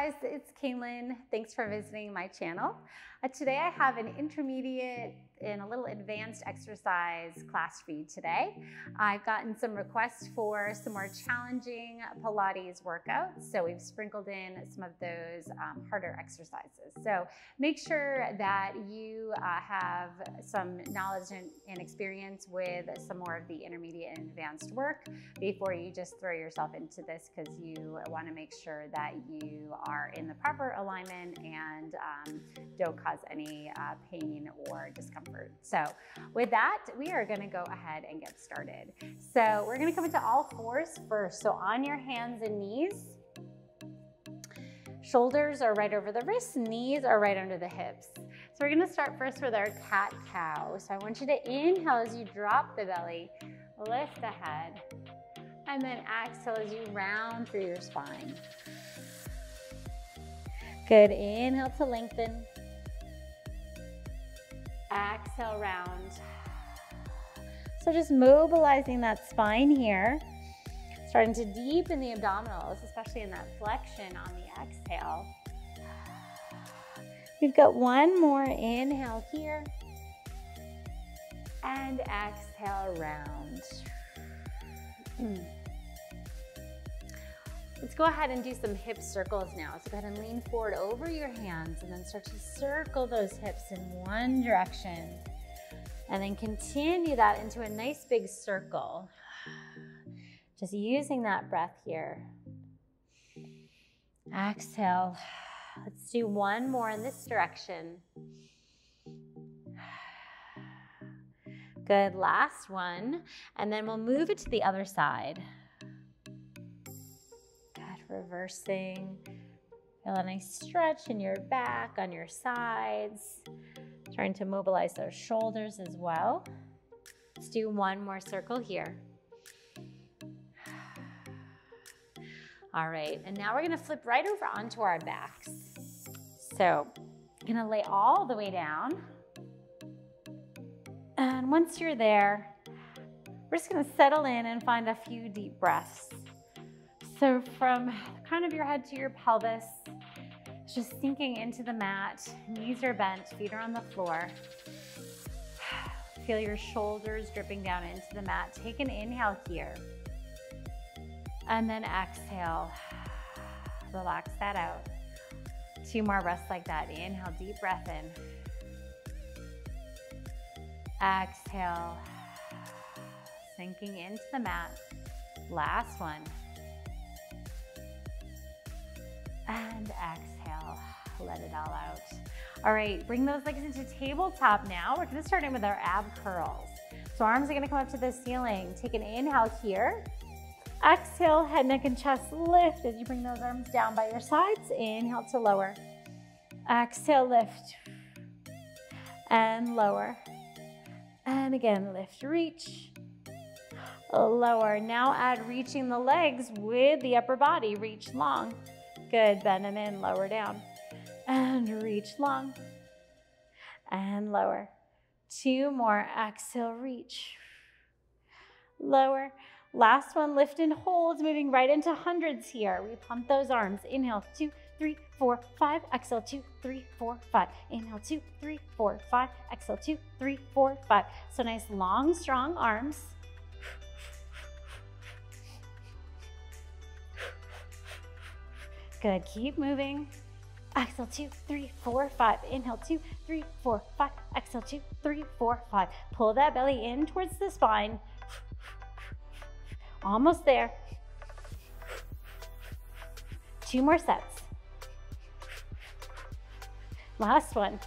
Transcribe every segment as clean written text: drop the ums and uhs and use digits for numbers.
guys, it's Cailin. Thanks for visiting my channel. Today I have an intermediate and a little advanced exercise class for you today. I've gotten some requests for some more challenging Pilates workouts, so we've sprinkled in some of those harder exercises. So make sure that you have some knowledge and experience with some more of the intermediate and advanced work before you just throw yourself into this, because you want to make sure that you are in the proper alignment and don't cause any pain or discomfort. So with that, we are going to go ahead and get started. So we're going to come into all fours first. So on your hands and knees, shoulders are right over the wrists, knees are right under the hips. So we're going to start first with our cat-cow. So I want you to inhale as you drop the belly, lift the head, and then exhale as you round through your spine. Good, inhale to lengthen. Exhale, round. So just mobilizing that spine here, starting to deepen the abdominals, especially in that flexion on the exhale. We've got one more inhale here, and exhale, round. Let's go ahead and do some hip circles now. So go ahead and lean forward over your hands and then start to circle those hips in one direction. And then continue that into a nice big circle. Just using that breath here. Exhale. Let's do one more in this direction. Good, last one. And then we'll move it to the other side. Reversing. Feel a nice stretch in your back, on your sides. Trying to mobilize those shoulders as well. Let's do one more circle here. All right, and now we're gonna flip right over onto our backs. So, gonna lay all the way down. And once you're there, we're just gonna settle in and find a few deep breaths. So from the crown of your head to your pelvis, just sinking into the mat, knees are bent, feet are on the floor. Feel your shoulders dripping down into the mat. Take an inhale here. And then exhale. Relax that out. Two more breaths like that. Inhale, deep breath in. Exhale. Sinking into the mat. Last one. And exhale, let it all out. All right, bring those legs into tabletop now. We're gonna start in with our ab curls. So arms are gonna come up to the ceiling. Take an inhale here. Exhale, head, neck, and chest lift as you bring those arms down by your sides. Inhale to lower. Exhale, lift. And lower. And again, lift, reach. Lower. Now add reaching the legs with the upper body. Reach long. Good, bend them in, lower down, and reach long, and lower. Two more, exhale, reach, lower. Last one, lift and hold, moving right into hundreds here. We pump those arms. Inhale, 2, 3, 4, 5. Exhale, 2, 3, 4, 5. Inhale, 2, 3, 4, 5. Exhale, 2, 3, 4, 5. So nice, long, strong arms. Good, keep moving. Exhale, 2, 3, 4, 5. Inhale, 2, 3, 4, 5. Exhale, 2, 3, 4, 5. Pull that belly in towards the spine. Almost there. Two more sets. Last one.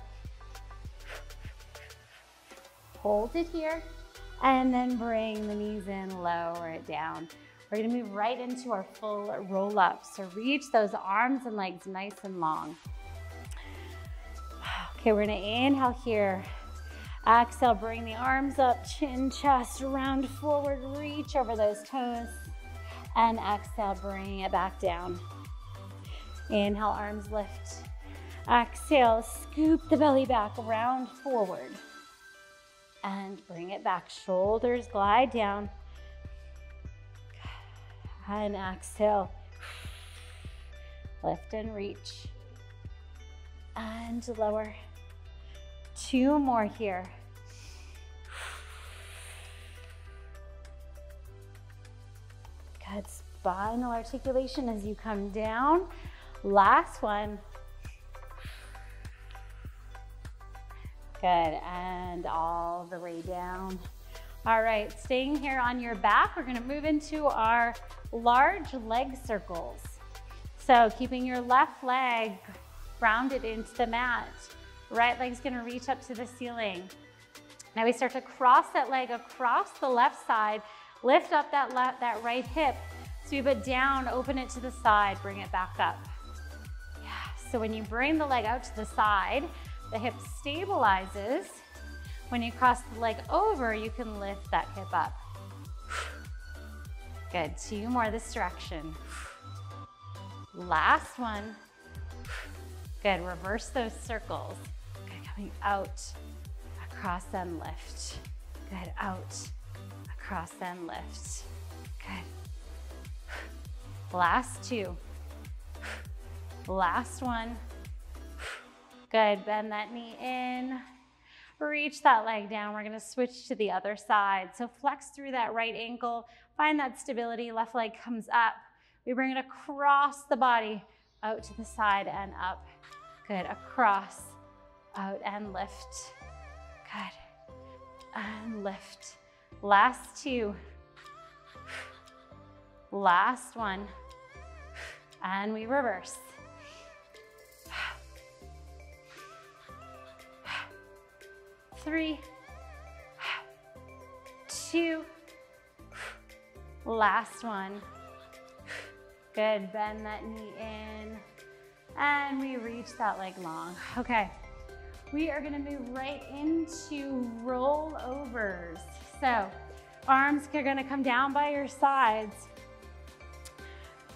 Hold it here, and then bring the knees in, lower it down. We're gonna move right into our full roll up. So reach those arms and legs nice and long. Okay, we're gonna inhale here. Exhale, bring the arms up, chin, chest, round forward, reach over those toes. And exhale, bring it back down. Inhale, arms lift. Exhale, scoop the belly back, round forward. And bring it back, shoulders glide down. And exhale. Lift and reach. And lower. 2 more here. Good, spinal articulation as you come down. Last one. Good, and all the way down. All right, staying here on your back, we're gonna move into our large leg circles. So keeping your left leg grounded into the mat. Right leg's gonna reach up to the ceiling. Now we start to cross that leg across the left side, lift up that right hip, sweep it down, open it to the side, bring it back up. Yeah. So when you bring the leg out to the side, the hip stabilizes. When you cross the leg over, you can lift that hip up. Good, 2 more this direction. Last one. Good, reverse those circles. Good, coming out, across and lift. Good, out, across and lift. Good. Last 2. Last one. Good, bend that knee in. Reach that leg down. We're gonna switch to the other side. So flex through that right ankle, find that stability, left leg comes up. We bring it across the body, out to the side and up. Good, across, out and lift. Good, and lift. Last 2. Last one. And we reverse. 3, 2, last one. Good, bend that knee in, and we reach that leg long. Okay, we are gonna move right into rollovers. So, arms are gonna come down by your sides.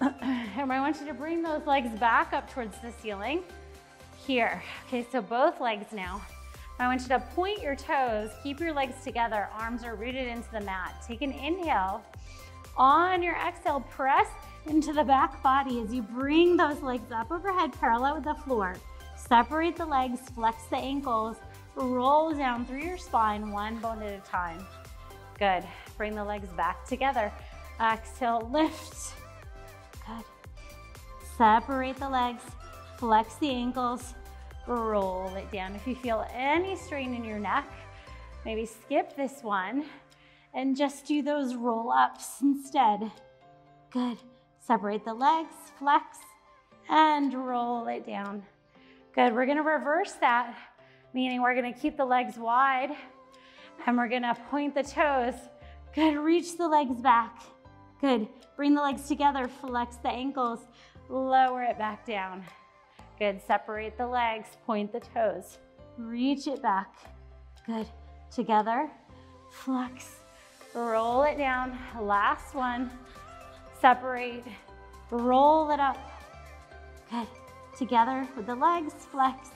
And I want you to bring those legs back up towards the ceiling. Here, okay, so both legs now. I want you to point your toes, keep your legs together, arms are rooted into the mat. Take an inhale. On your exhale, press into the back body as you bring those legs up overhead, parallel with the floor. Separate the legs, flex the ankles, roll down through your spine, one bone at a time. Good, bring the legs back together. Exhale, lift. Good. Separate the legs, flex the ankles, roll it down. If you feel any strain in your neck, maybe skip this one and just do those roll ups instead. Good. Separate the legs, flex, and roll it down. Good. We're gonna reverse that, meaning we're gonna keep the legs wide and we're gonna point the toes. Good. Reach the legs back. Good. Bring the legs together, flex the ankles, lower it back down. Good, separate the legs, point the toes, reach it back. Good, together, flex, roll it down. Last one, separate, roll it up. Good, together with the legs, flex,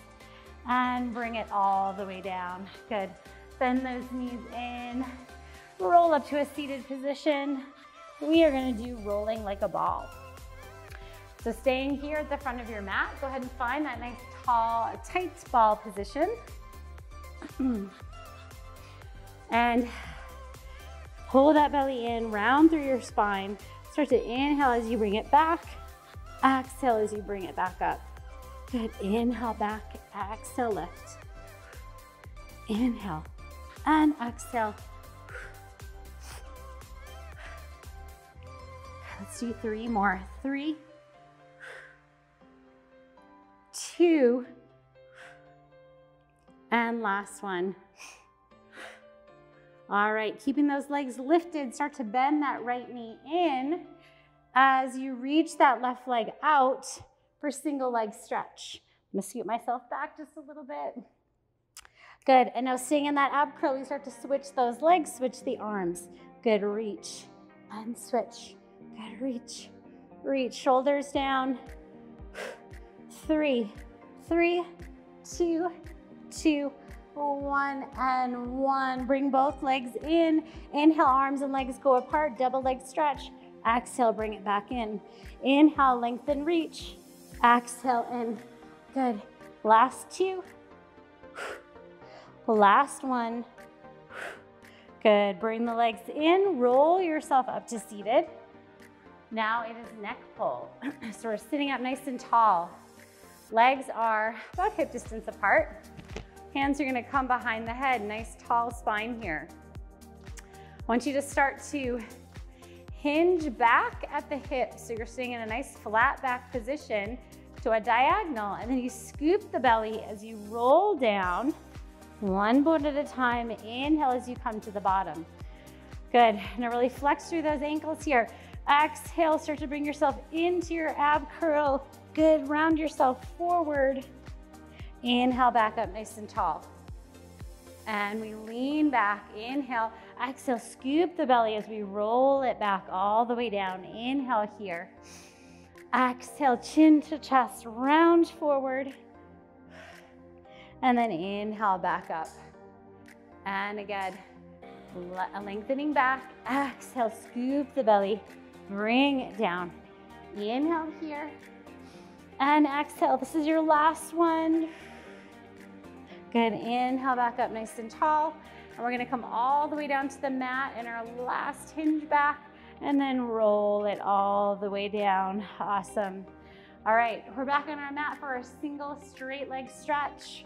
and bring it all the way down. Good, bend those knees in, roll up to a seated position. We are gonna do rolling like a ball. So staying here at the front of your mat, go ahead and find that nice tall, tight ball position. And pull that belly in, round through your spine. Start to inhale as you bring it back. Exhale as you bring it back up. Good, inhale back, exhale lift. Inhale and exhale. Let's do 3 more. 3, 2, and last one. All right, keeping those legs lifted, start to bend that right knee in as you reach that left leg out for single leg stretch. I'm gonna scoot myself back just a little bit. Good, and now staying in that ab curl, we start to switch those legs, switch the arms. Good, reach and switch. Good, reach, reach, shoulders down. 3, 2, 2, 1, and 1. Bring both legs in. Inhale, arms and legs go apart, double leg stretch. Exhale, bring it back in. Inhale, lengthen, reach. Exhale in. Good. Last two. Last one. Good. Bring the legs in. Roll yourself up to seated. Now it is neck pull. So we're sitting up nice and tall. Legs are about hip distance apart. Hands are gonna come behind the head. Nice tall spine here. I want you to start to hinge back at the hips. So you're sitting in a nice flat back position to a diagonal, and then you scoop the belly as you roll down, one bone at a time. Inhale as you come to the bottom. Good. Now really flex through those ankles here. Exhale, start to bring yourself into your ab curl. Good, round yourself forward. Inhale, back up nice and tall. And we lean back, inhale. Exhale, scoop the belly as we roll it back all the way down. Inhale here. Exhale, chin to chest, round forward. And then inhale, back up. And again, lengthening back. Exhale, scoop the belly. Bring it down. Inhale here. And exhale. This is your last one. Good. Inhale back up nice and tall. And we're going to come all the way down to the mat in our last hinge back. And then roll it all the way down. Awesome. All right. We're back on our mat for a single straight leg stretch.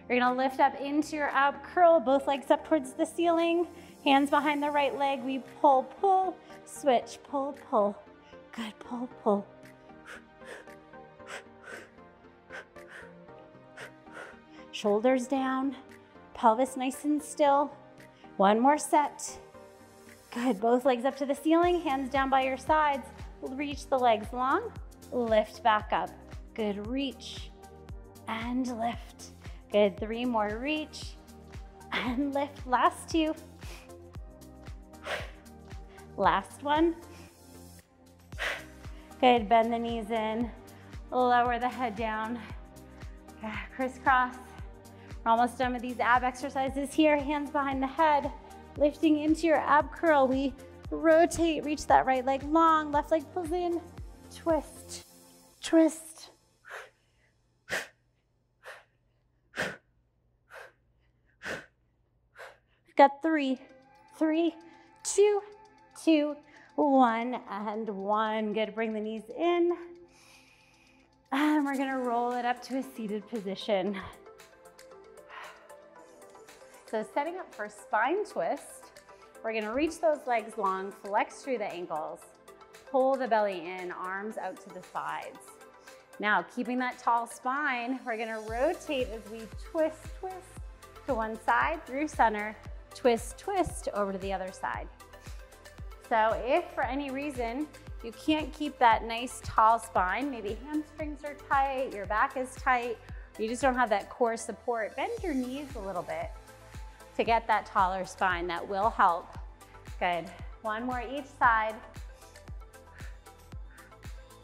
You're going to lift up into your ab curl. Both legs up towards the ceiling. Hands behind the right leg. We pull, pull, switch, pull, pull. Good, pull, pull. Shoulders down, pelvis nice and still. One more set. Good, both legs up to the ceiling, hands down by your sides. Reach the legs long, lift back up. Good, reach and lift. Good, 3 more, reach and lift. Last 2. Last one. Good, bend the knees in, lower the head down, crisscross. We're almost done with these ab exercises here. Hands behind the head, lifting into your ab curl. We rotate, reach that right leg long, left leg pulls in, twist, twist. We've got 3, 2, 2, 1, and 1. Good, bring the knees in. And we're gonna roll it up to a seated position. So setting up for spine twist, we're gonna reach those legs long, flex through the ankles, pull the belly in, arms out to the sides. Now, keeping that tall spine, we're gonna rotate as we twist, twist to one side through center, twist, twist over to the other side. So if for any reason you can't keep that nice tall spine, maybe hamstrings are tight, your back is tight, you just don't have that core support, bend your knees a little bit to get that taller spine. That will help. Good. 1 more each side.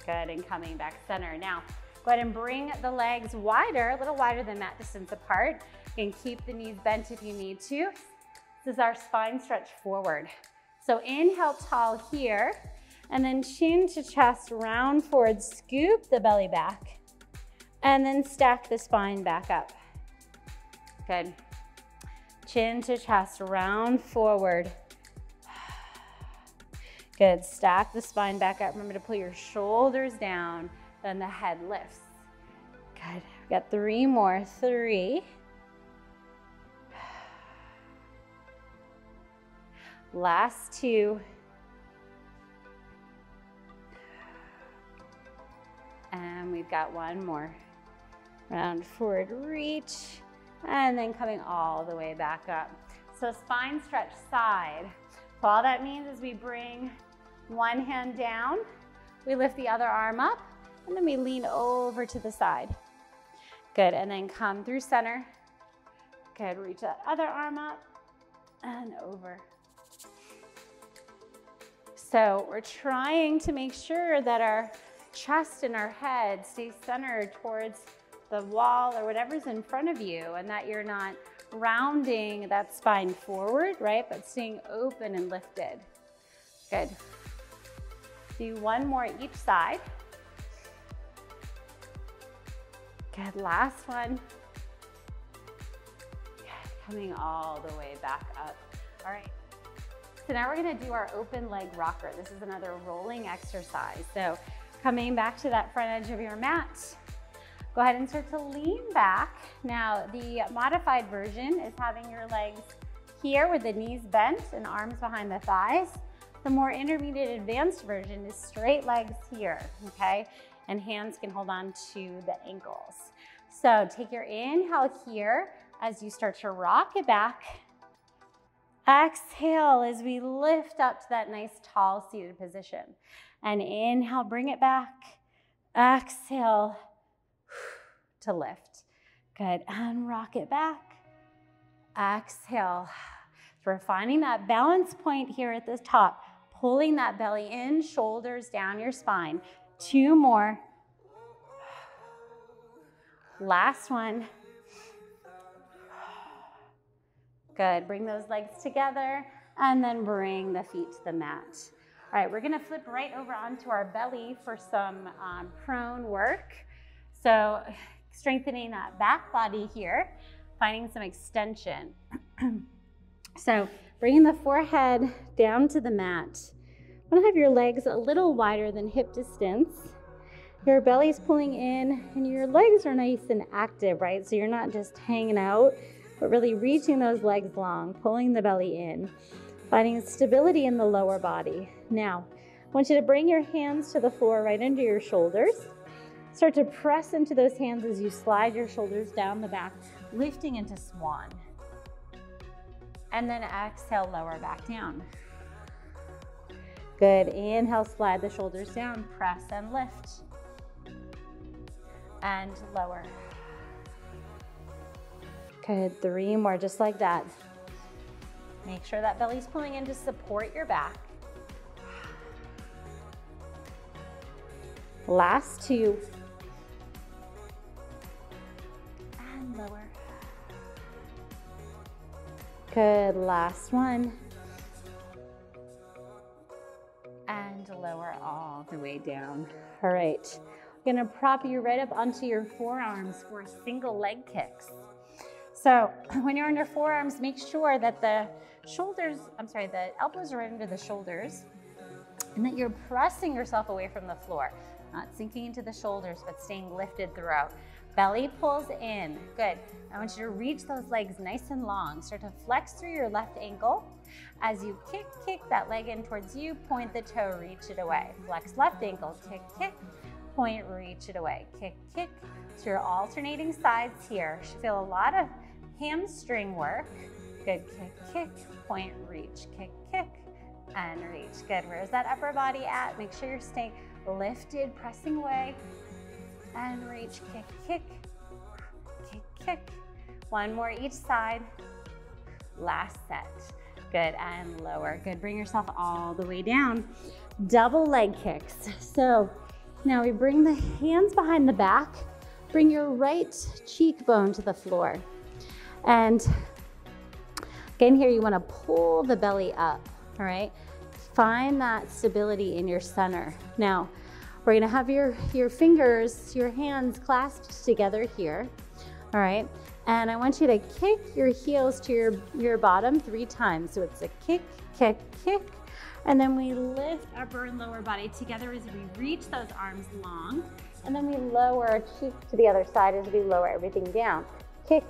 Good, and coming back center. Now, go ahead and bring the legs wider, a little wider than mat distance apart. You can keep the knees bent if you need to. This is our spine stretch forward. So inhale tall here, and then chin to chest, round forward, scoop the belly back, and then stack the spine back up. Good. Chin to chest, round forward. Good, stack the spine back up. Remember to pull your shoulders down, then the head lifts. Good, we've got 3 more, 3. Last 2. And we've got 1 more. Round forward, reach, and then coming all the way back up. So spine stretch side. So all that means is we bring one hand down, we lift the other arm up, and then we lean over to the side. Good, and then come through center. Good, reach that other arm up and over. So we're trying to make sure that our chest and our head stay centered towards the wall or whatever's in front of you, and that you're not rounding that spine forward, right? But staying open and lifted. Good. Do one more each side. Good, last one. Good, coming all the way back up. All right. So now we're gonna do our open leg rocker. This is another rolling exercise. So coming back to that front edge of your mat, go ahead and start to lean back. Now the modified version is having your legs here with the knees bent and arms behind the thighs. The more intermediate advanced version is straight legs here, okay? And hands can hold on to the ankles. So take your inhale here as you start to rock it back. Exhale as we lift up to that nice tall seated position. And inhale, bring it back. Exhale to lift. Good, and rock it back. Exhale. So we're finding that balance point here at the top, pulling that belly in, shoulders down your spine. 2 more. Last one. Good, bring those legs together and then bring the feet to the mat. All right, we're gonna flip right over onto our belly for some prone work. So strengthening that back body here, finding some extension. So bringing the forehead down to the mat. You wanna have your legs a little wider than hip distance. Your belly's pulling in and your legs are nice and active, right? So you're not just hanging out, but really reaching those legs long, pulling the belly in, finding stability in the lower body. Now, I want you to bring your hands to the floor right under your shoulders. Start to press into those hands as you slide your shoulders down the back, lifting into swan. And then exhale, lower back down. Good, inhale, slide the shoulders down, press and lift. And lower. Good, 3 more, just like that. Make sure that belly's pulling in to support your back. Last 2. And lower. Good, last 1. And lower all the way down. All right, I'm gonna prop you right up onto your forearms for single leg kicks. So when you're on your forearms, make sure that the elbows are right under the shoulders and that you're pressing yourself away from the floor, not sinking into the shoulders, but staying lifted throughout. Belly pulls in, good. I want you to reach those legs nice and long. Start to flex through your left ankle. As you kick that leg in towards you, point the toe, reach it away. Flex left ankle, kick, point, reach it away, kick. So you're alternating sides here. Should feel a lot of hamstring work. Good, kick, point, reach, kick, and reach. Good, where's that upper body at? Make sure you're staying lifted, pressing away, and reach, kick. 1 more each side. Last set. Good, and lower. Good, bring yourself all the way down. Double leg kicks. So now we bring the hands behind the back, bring your right cheekbone to the floor. And again here, you wanna pull the belly up, all right? Find that stability in your center. Now, we're gonna have your fingers, your hands clasped together here, all right? And I want you to kick your heels to your bottom 3 times. So it's a kick, and then we lift upper and lower body together as we reach those arms long, and then we lower our cheek to the other side as we lower everything down. Kick,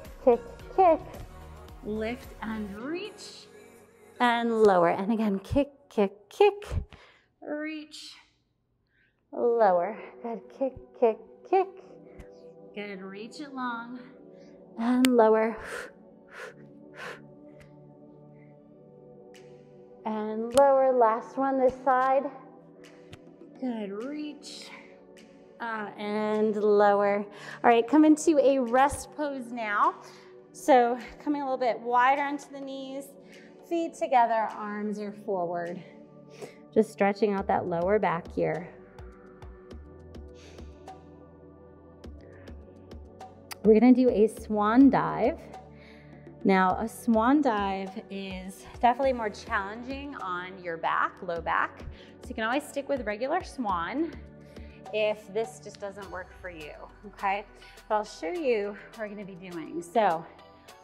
lift and reach, and lower. And again, kick, reach, lower. Good, kick. Good, reach it long, and lower. And lower, last one this side. Good, reach, and lower. All right, come into a rest pose now. So coming a little bit wider onto the knees, feet together, arms are forward. Just stretching out that lower back here. We're gonna do a swan dive. Now, a swan dive is definitely more challenging on your back, low back. So you can always stick with regular swan if this just doesn't work for you, okay? But I'll show you what we're gonna be doing. So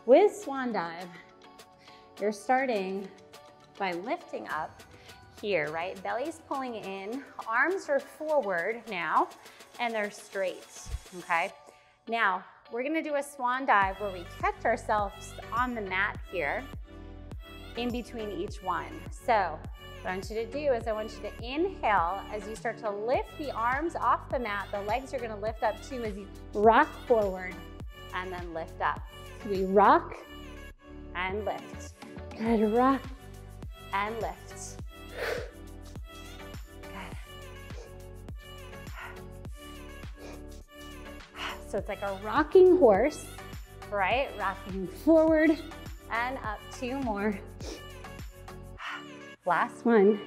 with swan dive, you're starting by lifting up here, right? Belly's pulling in, arms are forward now, and they're straight, okay? Now, we're gonna do a swan dive where we catch ourselves on the mat here in between each one. So what I want you to do is I want you to inhale as you start to lift the arms off the mat. The legs are gonna lift up too as you rock forward and then lift up. So we rock and lift. Good, rock and lift. Good. So it's like a rocking horse, right? Rocking forward and up, 2 more. Last one,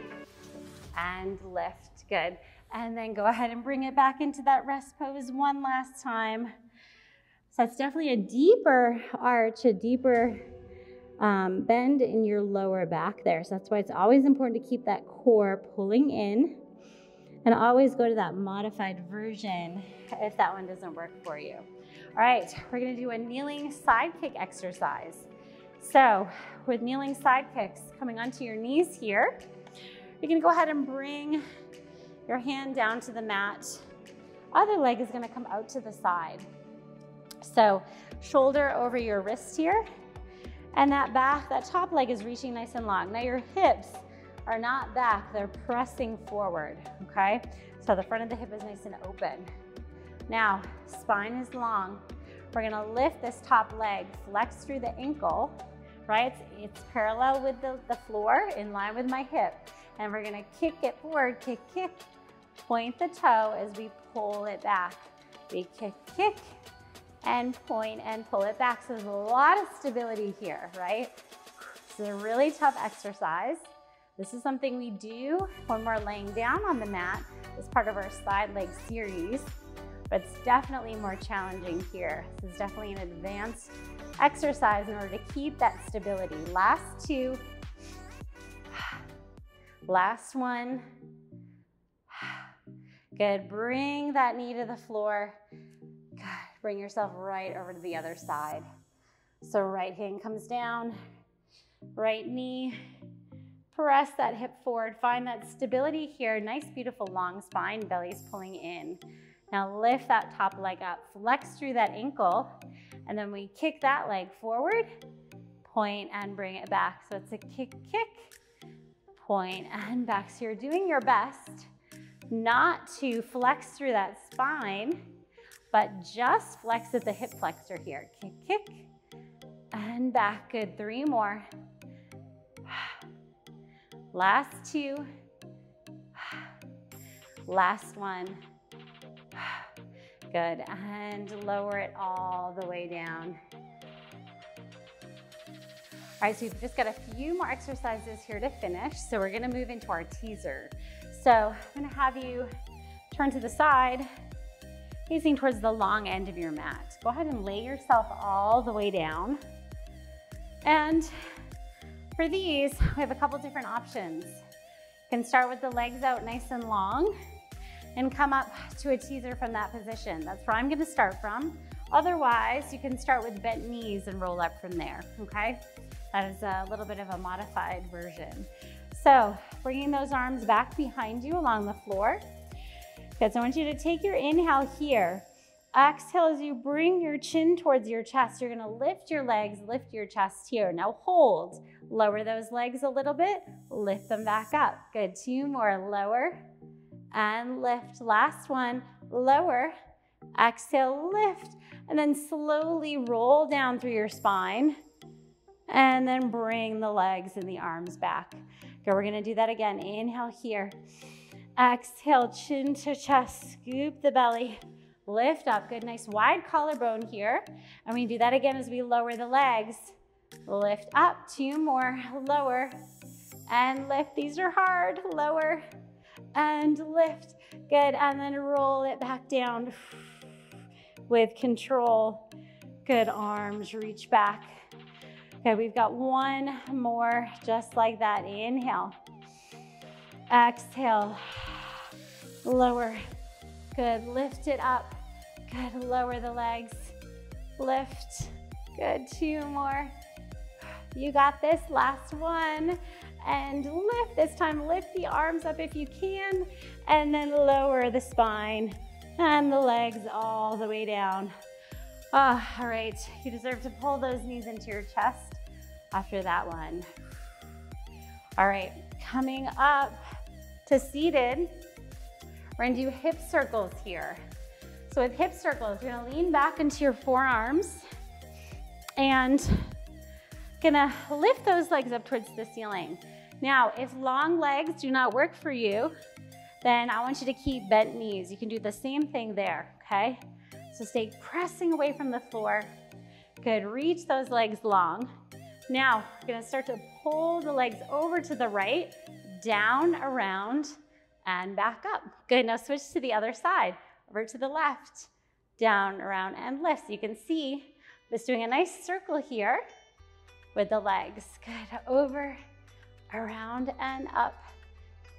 and lift, good. And then go ahead and bring it back into that rest pose one last time. So that's definitely a deeper arch, a deeper bend in your lower back there. So that's why it's always important to keep that core pulling in and always go to that modified version if that one doesn't work for you. All right, we're gonna do a kneeling side kick exercise. So with kneeling side kicks, coming onto your knees here, you're gonna go ahead and bring your hand down to the mat. Other leg is gonna come out to the side. So shoulder over your wrist here, and that back, that top leg is reaching nice and long. Now your hips are not back, they're pressing forward, okay? So the front of the hip is nice and open. Now, spine is long. We're gonna lift this top leg, flex through the ankle, right? It's parallel with the floor, in line with my hip. And we're gonna kick it forward, kick, kick. Point the toe as we pull it back. We kick, kick, and point and pull it back. So there's a lot of stability here, right? This is a really tough exercise. This is something we do when we're laying down on the mat as part of our side leg series, but it's definitely more challenging here. This is definitely an advanced exercise in order to keep that stability. Last 2. Last one. Good, bring that knee to the floor. Good, bring yourself right over to the other side. So right hand comes down, right knee, press that hip forward, find that stability here. Nice, beautiful long spine, belly's pulling in. Now lift that top leg up, flex through that ankle, and then we kick that leg forward, point and bring it back. So it's a kick, kick, point and back. So you're doing your best not to flex through that spine, but just flex at the hip flexor here. Kick, kick, and back. Good, 3 more. Last 2. Last one. Good, and lower it all the way down. All right, so we've just got a few more exercises here to finish. So we're gonna move into our teaser. So I'm gonna have you turn to the side, facing towards the long end of your mat. Go ahead and lay yourself all the way down. And for these, we have a couple different options. You can start with the legs out nice and long and come up to a teaser from that position. That's where I'm gonna start from. Otherwise, you can start with bent knees and roll up from there, okay? That is a little bit of a modified version. So bringing those arms back behind you along the floor. Good, so I want you to take your inhale here. Exhale as you bring your chin towards your chest. You're gonna lift your legs, lift your chest here. Now hold, lower those legs a little bit, lift them back up. Good, 2 more, lower and lift. Last one, lower, exhale, lift, and then slowly roll down through your spine and then bring the legs and the arms back. Okay, we're gonna do that again. Inhale here, exhale, chin to chest, scoop the belly. Lift up, good, nice wide collarbone here. And we do that again as we lower the legs. Lift up, 2 more, lower and lift. These are hard, lower and lift. Good, and then roll it back down with control. Good, arms reach back. Good, we've got one more just like that. Inhale. Exhale. Lower. Good, lift it up. Good, lower the legs. Lift. Good, two more. You got this, last one. And lift, this time lift the arms up if you can, and then lower the spine and the legs all the way down. All right, you deserve to pull those knees into your chest after that one. All right, coming up to seated, we're gonna do hip circles here. So with hip circles, you're gonna lean back into your forearms and gonna lift those legs up towards the ceiling. Now, if long legs do not work for you, then I want you to keep bent knees. You can do the same thing there, okay? So stay pressing away from the floor. Good, reach those legs long. Now, you're gonna start to pull the legs over to the right, down, around, and back up. Good, now switch to the other side. Over to the left, down, around, and lift. So you can see just doing a nice circle here with the legs. Good, over, around, and up.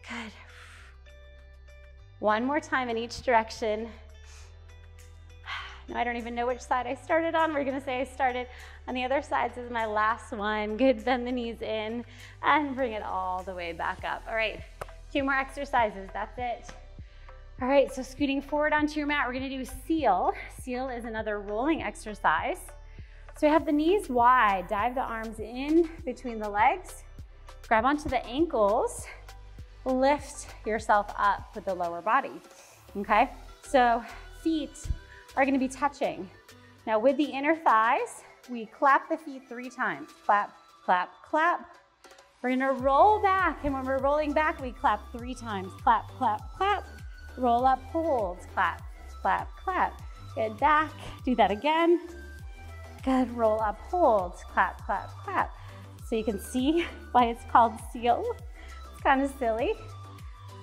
Good. One more time in each direction. Now I don't even know which side I started on. We're gonna say I started on the other side. This is my last one. Good, bend the knees in and bring it all the way back up. All right, 2 more exercises, that's it. All right, so scooting forward onto your mat, we're gonna do seal. Seal is another rolling exercise. So we have the knees wide, dive the arms in between the legs, grab onto the ankles, lift yourself up with the lower body, okay? So feet are gonna be touching. Now with the inner thighs, we clap the feet 3 times. Clap, clap, clap. We're gonna roll back, and when we're rolling back, we clap 3 times. Clap, clap, clap. Roll up, hold, clap, clap, clap. Good, back, do that again. Good, roll up, hold, clap, clap, clap. So you can see why it's called seal. It's kind of silly,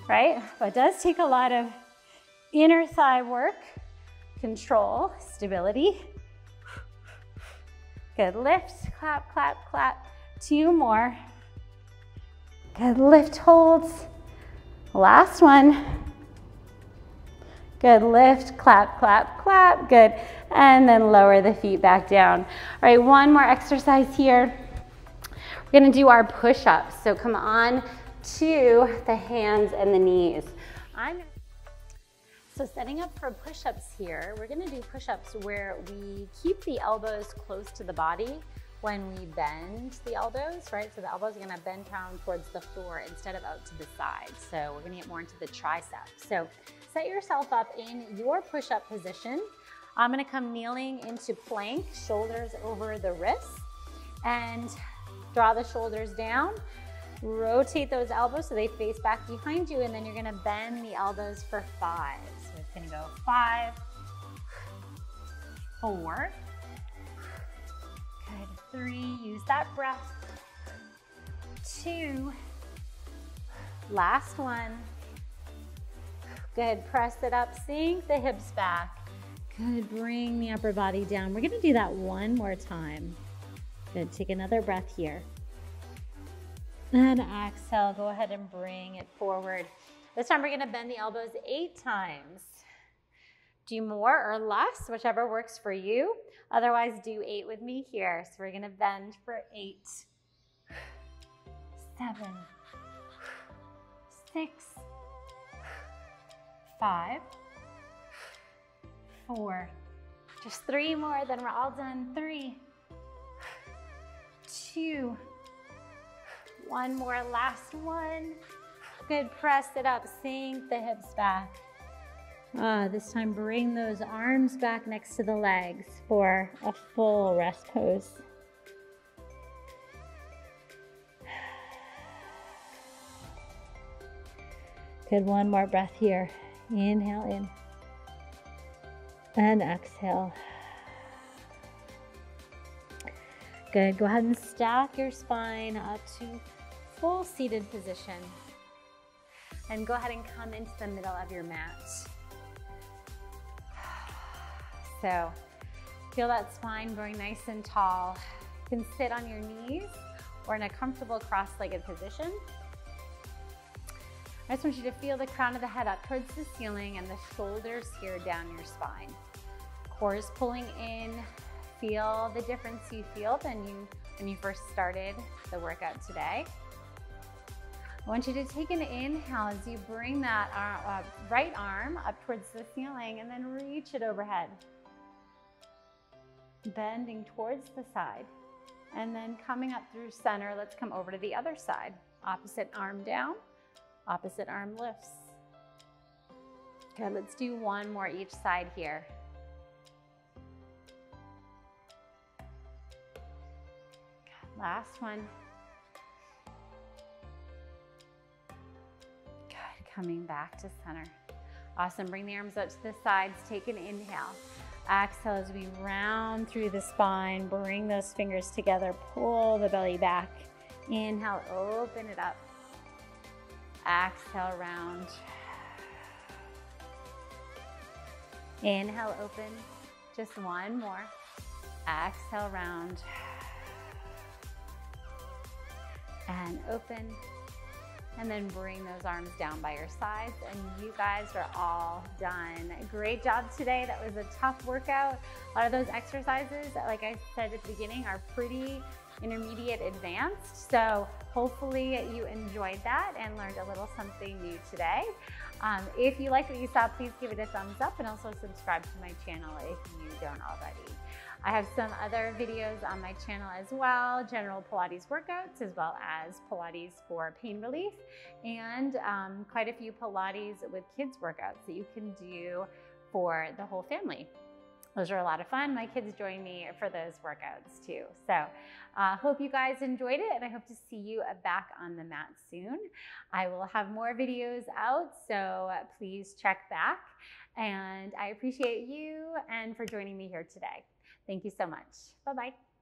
right? But it does take a lot of inner thigh work, control, stability. Good, lift, clap, clap, clap. 2 more. Good, lift, holds. Last one. Good, lift, clap, clap, clap, good. And then lower the feet back down. All right, one more exercise here. We're gonna do our push-ups. So come on to the hands and the knees. So setting up for push-ups here, we're gonna do push-ups where we keep the elbows close to the body when we bend the elbows, right? So the elbows are gonna bend down towards the floor instead of out to the side. So we're gonna get more into the tricep. So set yourself up in your push-up position. I'm gonna come kneeling into plank, shoulders over the wrists, and draw the shoulders down. Rotate those elbows so they face back behind you, and then you're gonna bend the elbows for 5. So it's gonna go 5, 4, good, 3, use that breath, 2, last one, good, press it up, sink the hips back, good, bring the upper body down. We're gonna do that one more time. Good, take another breath here. And exhale, go ahead and bring it forward. This time we're gonna bend the elbows 8 times. Do more or less, whichever works for you. Otherwise, do 8 with me here. So we're gonna bend for 8, 7, 6, 5, 4. Just 3 more, then we're all done. 3, 2, 1 more, last one. Good, press it up, sink the hips back. This time bring those arms back next to the legs for a full rest pose. Good, 1 more breath here. Inhale in and exhale. Good, go ahead and stack your spine up to full seated position. And go ahead and come into the middle of your mat. So feel that spine growing nice and tall. You can sit on your knees or in a comfortable cross-legged position. I just want you to feel the crown of the head up towards the ceiling and the shoulders here down your spine. Core is pulling in. Feel the difference you feel when you first started the workout today. I want you to take an inhale as you bring that right arm up towards the ceiling and then reach it overhead. Bending towards the side. And then coming up through center, let's come over to the other side. Opposite arm down, opposite arm lifts. Good, let's do one more each side here. Good, last one. Good, coming back to center. Awesome, bring the arms up to the sides, take an inhale. Exhale as we round through the spine, bring those fingers together, pull the belly back. Inhale, open it up. Exhale, round. Inhale, open. Just one more. Exhale, round. And open. And then bring those arms down by your sides, and you guys are all done. Great job today. That was a tough workout. A lot of those exercises, like I said at the beginning, are pretty intermediate advanced. So hopefully you enjoyed that and learned a little something new today. If you liked what you saw, please give it a thumbs up and also subscribe to my channel if you don't already. I have some other videos on my channel as well, general Pilates workouts, as well as Pilates for pain relief, and quite a few Pilates with kids workouts that you can do for the whole family. Those are a lot of fun. My kids join me for those workouts too. So hope you guys enjoyed it, and I hope to see you back on the mat soon. I will have more videos out, so please check back. And I appreciate you and for joining me here today. Thank you so much. Bye-bye.